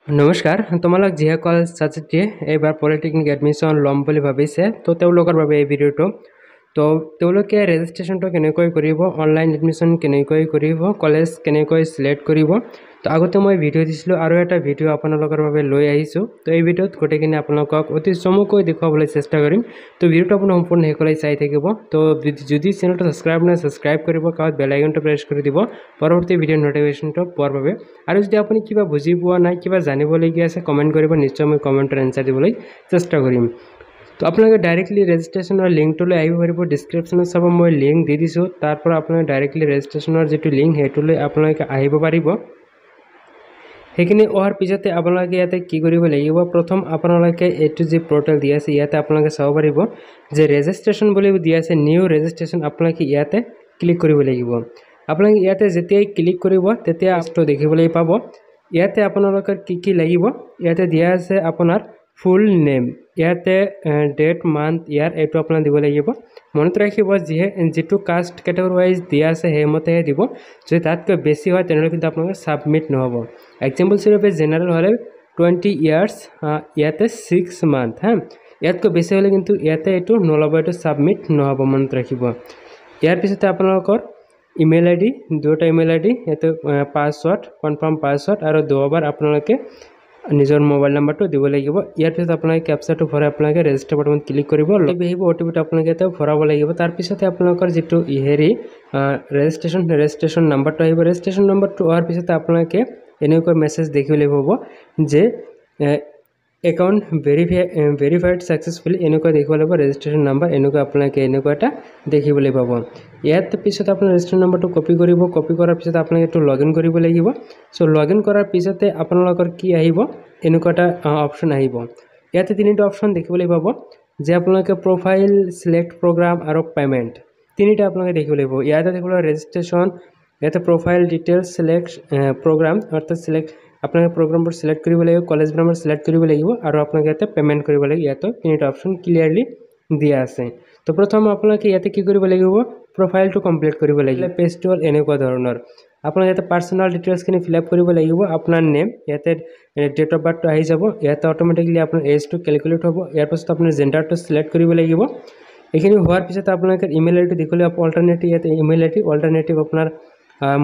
নমস্কাৰ, তোমালোক যিসকল ছাত্ৰ-ছাত্ৰীয়ে এইবাৰ পলিটেকনিক এডমিশ্যন ল'ম বুলি ভাবিছে তো তেওঁলোকৰ বাবে এই ভিডিঅ'টো। তো তেওঁলোকে ৰেজিষ্ট্ৰেশ্যনটো কেনেকৈ কৰিব, অনলাইন এডমিশ্যন কেনেকৈ কৰিব, কলেজ কেনেকৈ চিলেক্ট কৰিব। তো আগতে মই ভিডিঅ' দিছিলোঁ আৰু এটা ভিডিঅ' আপোনালোকৰ বাবে লৈ আহিছোঁ। তো এই ভিডিঅ'ত গোটেইখিনি আপোনালোকক অতি চমুকৈ দেখুৱাবলৈ চেষ্টা কৰিম। তো ভিডিঅ'টো আপুনি সম্পূৰ্ণ শেষলৈ চাই থাকিব। তো যদি চেনেলটো ছাবস্ক্ৰাইব নাই ছাবস্ক্ৰাইব কৰিব, কাষত বেল আইকনটো প্ৰেছ কৰি দিব পৰৱৰ্তী ভিডিঅ'ৰ নটিফিকেশ্যনটো পোৱাৰ বাবে। আৰু যদি আপুনি কিবা বুজি পোৱা নাই, কিবা জানিবলগীয়া আছে কমেণ্ট কৰিব, নিশ্চয় মই কমেণ্টৰ এনচাৰ দিবলৈ চেষ্টা কৰিম। তো আপোনালোকে ডাইৰেক্টলি ৰেজিষ্ট্ৰেশ্যনৰ লিংকটোলৈ আহিব পাৰিব। ডিছক্ৰিপশ্যনত চাব, মই লিংক দি দিছোঁ। তাৰ পৰা আপোনালোকে ডাইৰেক্টলি ৰেজিষ্ট্ৰেশ্যনৰ যিটো লিংক সেইটোলৈ আপোনালোকে আহিব পাৰিব। সেইখিনি অহাৰ পিছতে আপোনালোকে ইয়াতে কি কৰিব লাগিব, প্ৰথম আপোনালোকে এইটো যি পৰ্টেল দি আছে ইয়াতে আপোনালোকে চাব পাৰিব যে ৰেজিষ্ট্ৰেশ্যন বুলি দি আছে, নিউ ৰেজিষ্ট্ৰেশ্যন। আপোনালোকে ইয়াতে ক্লিক কৰিব লাগিব। আপোনালোকে ইয়াতে যেতিয়াই ক্লিক কৰিব তেতিয়া আপটো দেখিবলৈ পাব। ইয়াতে আপোনালোকৰ কি লাগিব, ইয়াতে দিয়া আছে আপোনাৰ ফুল নেম, ইয়াতে ডেট, মান্থ, ইয়াৰ এইটো আপোনাক দিব লাগিব। মনত ৰাখিব যিটো কাষ্ট কেটেগৰী ৱাইজ দিয়া আছে সেইমতেহে দিব। যদি তাতকৈ বেছি হয় তেনেহ'লে কিন্তু আপোনালোকে ছাবমিট নহ'ব। এক্সাম্পল স্বৰূপে জেনেৰেল হ'লে 20 ইয়াৰ্ছ, ইয়াতে 6 মান্থ, ইয়াতকৈ বেছি হ'লে কিন্তু ইয়াতে এইটো নল'ব, এইটো ছাবমিট নহ'ব, মনত ৰাখিব। ইয়াৰ পিছতে আপোনালোকৰ ইমেইল আই ডি, দুটা ইমেইল আই ডি, ইয়াতে পাছৱৰ্ড, কনফাৰ্ম পাছৱৰ্ড আৰু দুবাৰ আপোনালোকে নিজৰ মোবাইল নাম্বাৰটো দিব লাগিব। ইয়াৰ পিছত আপোনালোকে কেপচাটো ভৰাই আপোনালোকে ৰেজিষ্টাৰ বাটনত ক্লিক কৰিব। আহিব অ'টিপিটো আপোনালোকে ইয়াতে ভৰাব লাগিব। তাৰপিছতে আপোনালোকৰ যিটো ৰেজিষ্ট্ৰেশ্যন নাম্বাৰটো আহিব। ৰেজিষ্ট্ৰেশ্যন নাম্বাৰটো অহাৰ পিছতে আপোনালোকে এনেকুৱা মেছেজ দেখিবলৈ পাব যে একাউণ্ট ভেৰিফাইড ছাকচেছফুলি, এনেকুৱা দেখিব লাগিব। ৰেজিষ্ট্ৰেশ্যন নাম্বাৰ এনেকুৱা আপোনালোকে এনেকুৱা এটা দেখিবলৈ পাব। ইয়াৰ পিছত আপোনাৰ ৰেজিষ্ট্ৰেশ্যন নাম্বাৰটো কপি কৰিব। কপি কৰাৰ পিছত আপোনালোকে এইটো লগ ইন কৰিব লাগিব। চ' লগ ইন কৰাৰ পিছতে আপোনালোকৰ কি আহিব, এনেকুৱা এটা অপশ্যন আহিব। ইয়াতে তিনিটা অপশ্যন দেখিবলৈ পাব যে আপোনালোকে প্ৰফাইল, চিলেক্ট প্ৰগ্ৰাম আৰু পে'মেণ্ট, তিনিটা আপোনালোকে দেখিবলৈ পাব। ইয়াতে দেখিব ৰেজিষ্ট্ৰেশ্যন, ইয়াতে প্ৰফাইল ডিটেইলছ, চিলেক্ট প্ৰগ্ৰাম, অৰ্থাৎ আপোনালোকে প্ৰগ্ৰামবোৰ চিলেক্ট কৰিব লাগিব, কলেজবোৰ চিলেক্ট কৰিব লাগিব আৰু আপোনালোকে ইয়াতে পে'মেণ্ট কৰিব লাগিব। ইয়াতে তিনিটা অপশ্যন ক্লিয়াৰলি দিয়া আছে। তো প্ৰথম আপোনালোকে ইয়াতে কি কৰিব লাগিব, প্ৰফাইলটো কমপ্লিট কৰিব লাগিব। পেজটো হ'ল এনেকুৱা ধৰণৰ। আপোনালোকে ইয়াতে পাৰ্চনেল ডিটেইলছখিনি ফিল আপ কৰিব লাগিব। আপোনাৰ নেম, ইয়াতে ডেট অফ বাৰ্থটো আহি যাব। ইয়াতে অট'মেটিকলি আপোনাৰ এজটো কেলকুলেট হ'ব। ইয়াৰ পাছত আপোনাৰ জেণ্ডাৰটো চিলেক্ট কৰিব লাগিব। এইখিনি হোৱাৰ পিছত আপোনালোকে ইমেইল আই ডিটো দেখিলে অল্টাৰনেটিভ, ইয়াতে ইমেইল আই ডি, অল্টাৰনেটিভ আপোনাৰ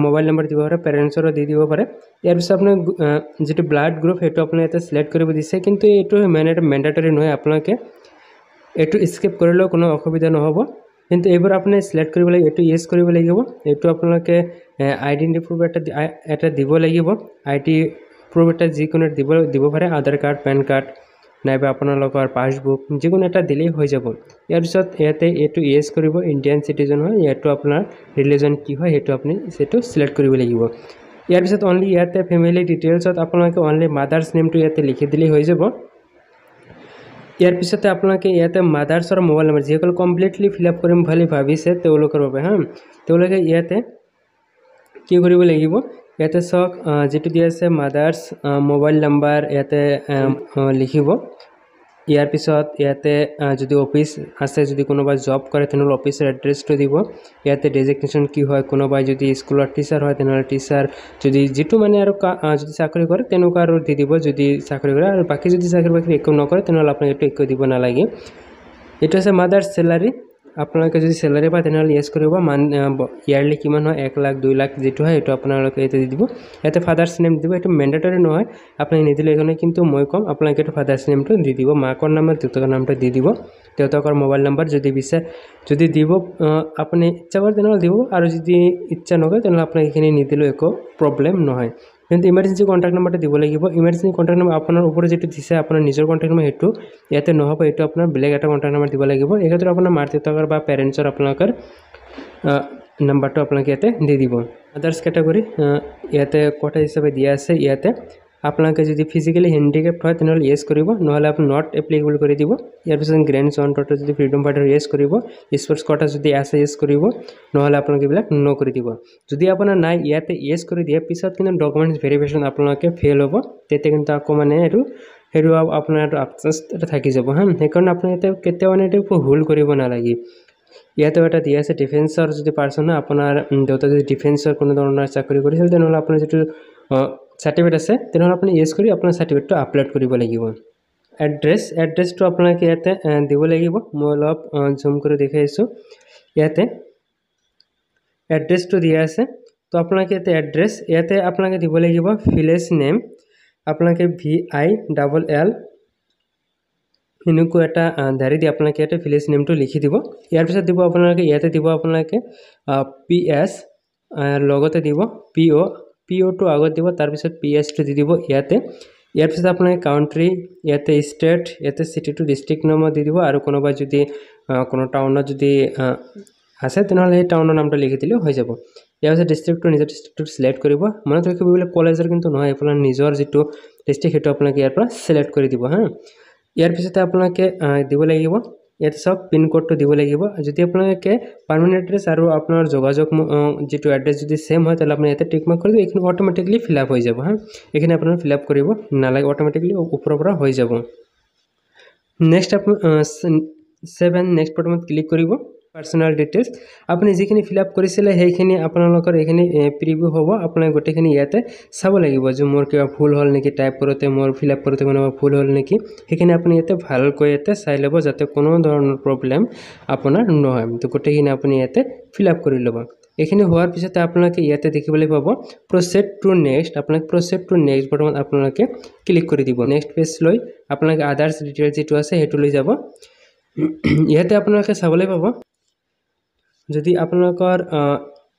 মোবাইল নাম্বাৰ দিব পাৰে, পেৰেণ্টছৰো দি দিব পাৰে। ইয়াৰ পিছত আপোনাৰ যিটো ব্লাড গ্ৰুপ সেইটো আপুনি ইয়াতে চিলেক্ট কৰিব দিছে, কিন্তু এইটো মেণ্ডেটৰী নহয়। আপোনালোকে এইটো স্কিপ কৰিলেও কোনো অসুবিধা নহ'ব, কিন্তু এইবোৰ আপুনি চিলেক্ট কৰিব লাগিব। এইটো ইয়েছ কৰিব লাগিব। এইটো আপোনালোকে আইডেণ্টি প্ৰুফ এটা দিব লাগিব। আইডি প্ৰুফ এটা যিকোনো দিব পাৰে, আধাৰ কাৰ্ড, পেন কাৰ্ড নাইবা আপোনালোকৰ পাছবুক, যিকোনো এটা দিলেই হৈ যাব। ইয়াৰ পিছত ইয়াতে এইটো ইয়েছ কৰিব, ইণ্ডিয়ান চিটিজেন হয়, ইয়াতো আপোনাৰ ৰিলিজন কি হয় সেইটো আপুনি সেইটো চিলেক্ট কৰিব লাগিব। ইয়াৰ পিছত অনলি ইয়াতে ফেমিলি ডিটেইলছত আপোনালোকে অনলি মাদাৰ্ছ নেমটো ইয়াতে লিখি দিলেই হৈ যাব। ইয়াৰ পিছতে আপোনালোকে ইয়াতে মাদাৰ্ছৰ মোবাইল নম্বৰ, যিসকল কমপ্লিটলি ফিল আপ কৰিম বুলি ভাবিছে তেওঁলোকৰ বাবে তেওঁলোকে ইয়াতে কি কৰিব লাগিব, ইয়াতে চাওক যিটো দিয়া আছে মাদাৰ্ছ মোবাইল নাম্বাৰ ইয়াতে লিখিব। ইয়াৰ পিছত ইয়াতে যদি অফিচ আছে, যদি কোনোবাই জব কৰে তেনেহ'লে অফিচৰ এড্ৰেছটো দিব। ইয়াতে ডেজিগনেশ্যন কি হয়, কোনোবাই যদি স্কুলৰ টিচাৰ হয় তেনেহ'লে টিচাৰ, যদি যিটো মানে আৰু যদি চাকৰি কৰে তেনেকুৱা আৰু দি দিব যদি চাকৰি কৰে, আৰু বাকী যদি চাকৰি বাকী একো নকৰে তেনেহ'লে আপোনাক এইটো একো দিব নালাগে। এইটো আছে মাদাৰ্ছ চেলাৰী। আপোনালোকে যদি চেলাৰী পায় তেনেহ'লে ইয়েছ কৰিব। ইয়াৰলি কিমান হয়, 1 লাখ 2 লাখ যিটো হয় সেইটো আপোনালোকে ইয়াতে দি দিব। ইয়াতে ফাদাৰ্ছ নেম দিব, এইটো মেণ্ডেটৰী নহয়, আপোনাক নিদিলে এইকাৰণে, কিন্তু মই ক'ম আপোনালোকে এইটো ফাদাৰ্ছ নেমটো দি দিব। মাকৰ নাম, দেউতাকৰ নামটো দি দিব। দেউতাকৰ মোবাইল নাম্বাৰ যদি দিব আপুনি ইচ্ছা কৰে তেনেহ'লে দিব, আৰু যদি ইচ্ছা নকৰে তেনেহ'লে আপোনাক এইখিনি নিদিলেও একো প্ৰব্লেম নহয়। কিন্তু ইমাৰ্জেঞ্চি কণ্টেক্ট নাম্বাৰটো দিব লাগিব। ইমাৰ্জেঞ্চি কণ্টেক্ট নাম্বাৰ আপোনাৰ ওপৰত যিটো দিছে আপোনাৰ নিজৰ কণ্টেক্ট নাম্বাৰ সেইটো ইয়াতে নহ'ব, এইটো আপোনাৰ বেলেগ এটা কণ্টেক্ট নাম্বাৰ দিব লাগিব। এই ক্ষেত্ৰত আপোনাৰ মাৰ দেউতাকৰ বা পেৰেণ্টছৰ আপোনালোকৰ নাম্বাৰটো আপোনালোকে ইয়াতে দি দিব। আদাৰ্ছ কেটেগৰী ইয়াতে কোটা হিচাপে দিয়া আছে। ইয়াতে আপোনালোকে যদি ফিজিকেলি হেণ্ডিকেপ্ট হয় তেনেহ'লে ইয়েছ কৰিব, নহ'লে আপুনি নট এপ্লিকেবল কৰি দিব। ইয়াৰ পিছত গ্ৰেণ্ডছন টোটেল যদি ফ্ৰীডম ফাইটাৰ ইয়েছ কৰিব, স্পৰ্টছ কোটা যদি আছে ইয়েছ কৰিব, নহ'লে আপোনালোকে এইবিলাক ন কৰি দিব। যদি আপোনাৰ নাই ইয়াতে ইয়েছ কৰি দিয়ে, পিছত কিন্তু ডকুমেণ্টছ ভেৰিফিকেশ্যন আপোনালোকে ফেইল হ'ব, তেতিয়া কিন্তু আকৌ মানে সেইটো আপোনাৰ এইটো আপচেছ এটা থাকি যাব সেইকাৰণে আপুনি ইয়াতে কেতিয়াও মানে এইটো ভুল কৰিব নালাগে। ইয়াতেও এটা দিয়া আছে ডিফেন্সৰ যদি পাৰ্চন হয়, আপোনাৰ দেউতা যদি ডিফেন্সৰ কোনো ধৰণৰ চাকৰি কৰিছিল তেনেহ'লে আপোনাৰ যিটো সাৰ্টিফিকেট আছে তেনেহ'লে আপুনি ইয়েছ কৰি আপোনাৰ সাৰ্টিফিকেটটো আপলোড কৰিব লাগিব। এড্ৰেছটো আপোনালোকে ইয়াতে দিব লাগিব। মই অলপ জুম কৰি দেখাইছোঁ। ইয়াতে এড্ৰেছটো দিয়া আছে। তো আপোনালোকে ইয়াতে আপোনালোকে দিব লাগিব ভিলেজ নেম। আপোনালোকে VILL এনেকুৱা এটা ধাৰি দি আপোনালোকে ইয়াতে ভিলেজ নেমটো লিখি দিব। ইয়াৰ পিছত দিব আপোনালোকে ইয়াতে দিব আপোনালোকে PS, লগতে দিব POটো আগত দিব, তাৰপিছত PSটো দি দিব ইয়াতে। ইয়াৰ পিছত আপোনালোকে কাউণ্ট্ৰি, ইয়াতে ষ্টেট, ইয়াতে চিটিটো ডিষ্ট্ৰিক্ট নামত দি দিব। আৰু কোনোবাই যদি কোনো টাউনত যদি আছে তেনেহ'লে সেই টাউনৰ নামটো লিখি দিলেও হৈ যাব। ইয়াৰ পিছত ডিষ্ট্ৰিক্টটো নিজৰ ডিষ্ট্ৰিক্টটো চিলেক্ট কৰিব। মনত ৰাখিব বোলে কলেজৰ কিন্তু নহয়, আপোনাৰ নিজৰ যিটো ডিষ্ট্ৰিক্ট সেইটো আপোনালোকে ইয়াৰ পৰা চিলেক্ট কৰি দিব হা। ইয়াৰ পিছতে আপোনালোকে দিব লাগিব ইয়াতে চাওক পিনক'ডটো দিব লাগিব। যদি আপোনালোকে পাৰ্মানেণ্ট এড্ৰেছ আৰু আপোনাৰ যোগাযোগ যিটো এড্ৰেছ যদি সেম হয় তেতিয়াহ'লে আপুনি ইয়াতে টিক মাৰ্ক কৰি দিব। এইখিনি অট'মেটিকলি ফিল আপ হৈ যাব হা। এইখিনি আপোনাৰ ফিল আপ কৰিব নালাগে, অট'মেটিকলি ওপৰৰ পৰা হৈ যাব। নেক্সট আপুনি 7 নেক্সট বটনত ক্লিক কৰিব। পাৰ্চনেল ডিটেইলছ আপুনি যিখিনি ফিল আপ কৰিছিলে সেইখিনি আপোনালোকৰ এইখিনি প্ৰিভিউ হ'ব। আপোনালোকে গোটেইখিনি ইয়াতে চাব লাগিব যে মোৰ কিবা ভুল হ'ল নেকি, টাইপ কৰোঁতে মোৰ ফিল আপ কৰোঁতে কোনোবা ভুল হ'ল নেকি, সেইখিনি আপুনি ইয়াতে ভালকৈ ইয়াতে চাই ল'ব যাতে কোনো ধৰণৰ প্ৰব্লেম আপোনাৰ নহয়। তো গোটেইখিনি আপুনি ইয়াতে ফিল আপ কৰি ল'ব। এইখিনি হোৱাৰ পিছতে আপোনালোকে ইয়াতে দেখিবলৈ পাব প্ৰচেড টু নেক্সট। আপোনালোকে প্ৰচেড টু নেক্সট বটনত আপোনালোকে ক্লিক কৰি দিব। নেক্সট পেজ লৈ আপোনালোকে আদাৰ্ছ ডিটেইলছ যিটো আছে সেইটো লৈ যাব। ইয়াতে আপোনালোকে চাবলৈ পাব যদি আপোনালোকৰ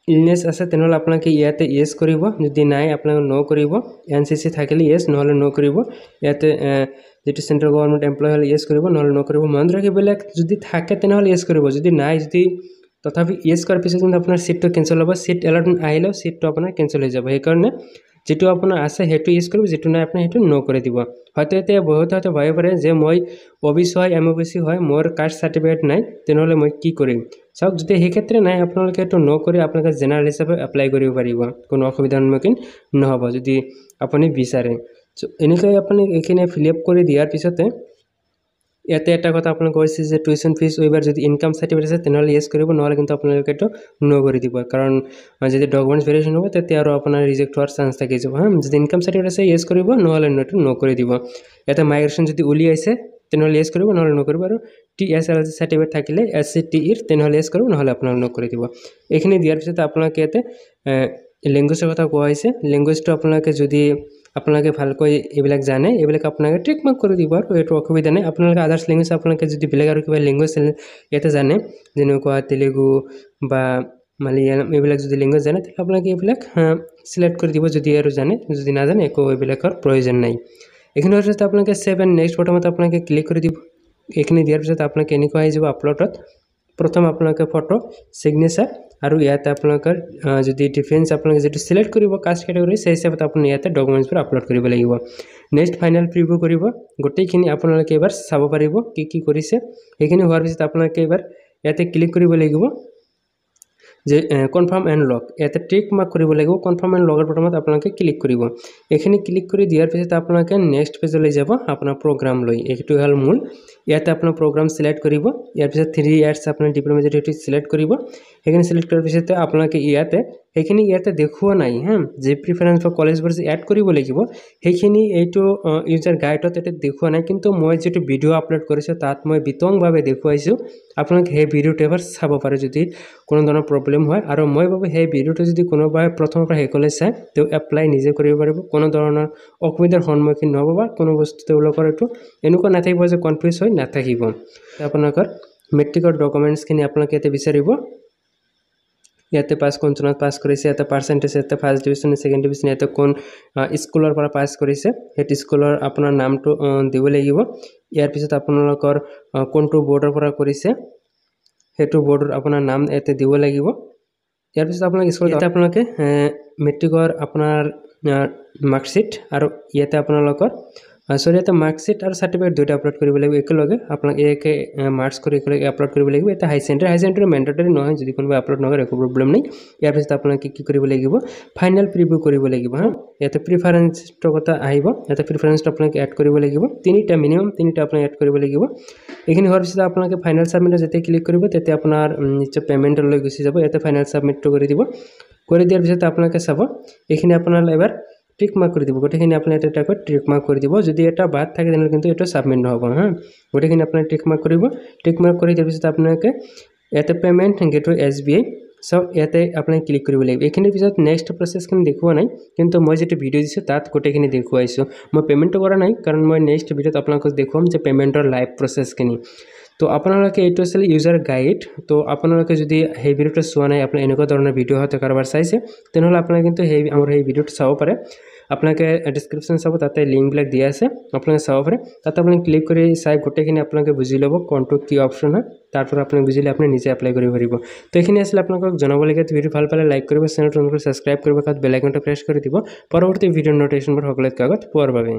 ইলনেছ আছে তেনেহ'লে আপোনালোকে ইয়াতে ইয়েছ কৰিব, যদি নাই আপোনালোকে ন' কৰিব। NCC থাকিলে ইয়েছ, নহ'লে ন' কৰিব। ইয়াতে যেটো সেন্ট্ৰাল গভৰ্নমেন্ট এমপ্লয় হলে ইয়েস কৰিব, নহলে ন কৰিব। মন ৰাখিবলৈ যদি থাকে তেনেহলে ইয়েস কৰিব, যদি নাই যদি তথাপি ইয়েস কৰাৰ পিছত কিন্তু আপোনাৰ সিটটো কেনসেল হ'ব। সিট এলটমেন্ট আহিলেও সিটটো আপোনাৰ কেনসেল হৈ যাব। সেইকাৰণে যেটো আপোনাৰ আছে হেতু ইউজ কৰিব, যেটো নাই আপুনি হেতু ন কৰি দিব। হয়তো এতিয়া বহুত হয়তো ভাবিব পাৰে যে মই OBC হয় MOBC হয়, মোৰ কাষ্ট সাৰ্টিফিকেট নাই, তেনেহলে মই কি কৰিম। চাওক যদি সেই ক্ষেত্ৰে নাই আপোনালোকে এটো ন কৰি আপোনালোকে জেনাৰেল হিচাপে এপ্লাই কৰিব পাৰিব, কোনো অসুবিধাৰ সন্মুখীন নহব যদি আপুনি বিচাৰে। এনেকৈ আপুনি এইখিনি ফিল আপ কৰি দিয়াৰ পিছতে ইয়াতে এটা কথা আপোনাক কৈছে যে টিউশন ফিজ ওইবাৰ যদি ইনকাম সাৰ্টিফিকেট আছে তেনেহলে ইয়েস কৰিব, নহলে কিন্তু আপোনালোকে এটো ন কৰি দিব। কাৰণ যদি ডকুমেন্টস ভেৰিফিকেশন হ'ব তেতিয়া আৰু আপোনাৰ ৰিজেক্ট হোৱাৰ চান্স থাকি যাব। যদি ইনকাম সাৰ্টিফিকেট আছে ইয়েস কৰিব, নহলে ন কৰি দিব। ইয়াতে মাইগ্ৰেশন যদি উলিয়াইছে তেনেহলে ইয়েস কৰিব, নহলে ন কৰিব। আৰু TSLC সাৰ্টিফিকেট থাকিলে SCTEৰ তেনেহলে ইয়েস কৰিব, নহলে আপোনালোকে ন কৰি দিব। এইখিনি দিয়াৰ পিছত আপোনালোকে ইয়াতে ল্যাঙ্গুৱেজৰ কথা কোৱা হৈছে। ল্যাঙ্গুৱেজটো আপোনালোকে যদি আপোনালোকে ভালকৈ এইবিলাক জানে, এইবিলাক আপোনালোকে ট্ৰিক মাৰ্ক কৰি দিব, আৰু এইটো অসুবিধা নাই। আপোনালোকে আদাৰ্স ল্যাঙ্গুৱেজ আপোনালোকে যদি বেলেগ আৰু কিবা ল্যাঙ্গুৱেজ ইয়াতে জানে, যেনেকুৱা তেলেগু বা মালয়ালম এইবিলাক যদি ল্যাঙ্গুৱেজ জানে তাহলে আপোনালোকে এইবিলাক সিলেক্ট কৰি দিব, যদি আৰু জানে। যদি নাজানে একো এইবিলাকৰ প্ৰয়োজন নাই। এইখিনি হোৱাৰ পিছত আপোনালোকে সেভ এণ্ড নেক্সট বটনত আপোনালোকে ক্লিক কৰি দিব। এইখিনি দিয়াৰ পিছত আপোনালোকে এনেকুৱা আহি যাব আপলোডত। প্ৰথম আপোনালোকে ফটো, সিগনেচাৰ, আৰু ইয়াতে আপোনালোকৰ যদি ডিফেন্স আপোনালোকে যেটো সিলেক্ট কৰিব কাষ্ট ক্যাটাগৰি, সেই হিচাপত আপুনি ইয়াতে ডকুমেন্টছবোৰ আপলোড কৰিব লাগিব। নেক্সট ফাইনাল প্ৰিভিউ কৰিব। গোটেইখিনি আপোনালোকে এবাৰ চাব পাৰিব কি কি কৰিছে। এইখিনি হোৱাৰ পিছত আপোনালোকে এবাৰ ইয়াতে ক্লিক কৰিব লাগিব যে কনফাৰ্ম এণ্ড লগ, ইয়াতে টিক মাৰ্ক কৰিব লাগিব। কনফাৰ্ম এণ্ড লগৰ বটনত আপোনালোকে ক্লিক কৰিব। এইখিনি ক্লিক কৰি দিয়াৰ পিছত আপোনালোকে নেক্সট পেজলৈ যাব, আপোনাৰ প্ৰগ্ৰাম লৈ। এইটো হ'ল মূল। ইয়াতে আপোনাৰ প্ৰগ্ৰাম সিলেক্ট কৰিব। ইয়াৰ পিছত 3 ইয়াৰ্স আপোনাৰ ডিপ্লোমা যেটো সিলেক্ট কৰিব। সেইখিনি সিলেক্ট কৰাৰ পিছত আপোনালোকে সেইখিনি ইয়াতে দেখুৱা নাই যে প্ৰিফাৰেন্স ফৰ কলেজবোৰ যে এড কৰিব লাগিব, সেইখিনি এইটো ইউজাৰ গাইডত এটা দেখুৱা নাই। কিন্তু মই যেটো ভিডিও আপলোড কৰিছো তাত মই বিতংভাৱে দেখুৱাইছো। আপোনালোকে সেই ভিডিওটো এবাৰ চাব পাৰে যদি কোনো ধৰণৰ প্ৰব্লেম হয়। আৰু মই ভাবো সেই ভিডিওটো যদি কোনোবাই প্ৰথমৰ পৰা শেষলৈ চায় তেওঁ এপ্লাই নিজে কৰিব পাৰিব, কোনো ধৰণৰ অসুবিধাৰ সন্মুখীন নহব, বা কোনো বস্তু তেওঁলোকৰ এইটো এনেকুৱা নাথাকিব যে কনফিউজ হৈ নাথাকিব। আপোনালোকৰ মেট্ৰিকৰ ডকুমেন্টছখিনি আপোনালোকে ইয়াতে বিচাৰিব। ইয়াতে পাছ কোন চনত পাছ কৰিছে, ইয়াতে পাৰ্চেন্টেজ, ইয়াতে ফাৰ্ষ্ট ডিভিজন সেকেন্ড ডিভিজন, ইয়াতে কোন স্কুলৰ পৰা পাছ কৰিছে, সেইটো স্কুলৰ আপোনাৰ নামটো দিব লাগিব। ইয়াৰ পিছত আপোনালোকৰ কোনটো বৰ্ডৰ পৰা কৰিছে সেইটো বৰ্ডৰ আপোনাৰ নাম ইয়াতে দিব লাগিব। ইয়াৰ পিছত আপোনালোকে স্কুল ইয়াতে আপোনালোকে মেট্ৰিকৰ আপোনাৰ মাৰ্কশ্বিট, আৰু ইয়াতে আপোনালোকৰ ইয়াতে মাৰ্কশ্বিট আৰু সাৰ্টিফিকেট দুটা আপলোড কৰিব লাগিব একেলগে। আপোনালোকে একে মাৰ্কছ কৰি একেলগে আপলোড কৰিব লাগিব। এটা হাই চেণ্টাৰ মেণ্ডেটৰী নহয়, যদি কোনোবা আপলোড নকৰে একো প্ৰব্লেম নাই। ইয়াৰ পিছত আপোনালোকে কি কৰিব লাগিব, ফাইনেল প্ৰিভিউ কৰিব লাগিব। ইয়াতে প্ৰিফাৰেন্সৰ কথা আহিব। ইয়াতে প্ৰিফাৰেন্সটো আপোনালোকে এড কৰিব লাগিব, মিনিমাম তিনিটা আপোনালোকে এড কৰিব লাগিব। এইখিনি হোৱাৰ পিছত আপোনালোকে ফাইনেল সাবমিটত যেতিয়া ক্লিক কৰিব তেতিয়া আপোনাৰ নিশ্চয় পেমেণ্টলৈ গুচি যাব। ইয়াতে ফাইনেল সাবমিটটো কৰি দিব। কৰি দিয়াৰ পিছত আপোনালোকে চাব এইখিনি আপোনাৰ এবাৰ টিক মাৰ্ক কৰি দিব গোটেইখিনি আপুনি এটা টাইপত টিক মাৰ্ক কৰি দিব যদি এটা বাদ থাকে তেনেহ'লে কিন্তু এটা সাবমিট নহ'ব হা গোটেইখিনি আপুনি টিক মাৰ্ক কৰিব টিক মাৰ্ক কৰি দিয়াৰ পিছত আপোনালোকে ইয়াতে পেমেণ্ট গেটৱে SBI সব ইয়াতে আপুনি ক্লিক কৰিব লাগিব এইখিনিৰ পিছত নেক্সট প্ৰসেছখিনি দেখুৱা নাই কিন্তু মই যেটো ভিডিও দিছো তাত গোটেইখিনি দেখুৱাইছো মই পেমেণ্টটো কৰা নাই কাৰণ মই নেক্সট ভিডিওত আপোনালোকক দেখুৱাম যে পেমেণ্টৰ লাইভ প্ৰসেছখিনি তো আপোনালোকে এইটো আছিল ইউজাৰ গাইড তো আপোনালোকে যদি এই ভিডিওটো চোৱা নাই আপুনি এনেকুৱা ধৰণৰ ভিডিও হতে কাৰোবাৰ চাইছে তেনেহ'লে আপোনালোকে কিন্তু আমাৰ এই ভিডিওটো চাব পাৰে আপোনালোকে ডেসক্ৰিপশন চাব তাতে লিংক বিলাক দিয়া আছে আপোনালোকে চাব পাৰে তাতে আপুনি ক্লিক কৰি চাই গোটেইখিনি আপোনালোকে বুজি ল'ব কোনটো কি অপচন হয় তাৰপৰা আপুনি বুজিলে আপুনি নিজে এপ্লাই কৰিব পাৰিব তো এইখিনি আছিল আপোনালোকক জনাবলগীয়া ভিডিও ভাল পালে লাইক কৰিব চেনেলটো সাবস্ক্ৰাইব কৰিব কাত বেল আইকনটো প্ৰেছ কৰি দিব পৰৱৰ্তী ভিডিঅ' নোটিফিকেশ্যনবোৰ সকলোতকৈ আগত পোৱাৰ বাবে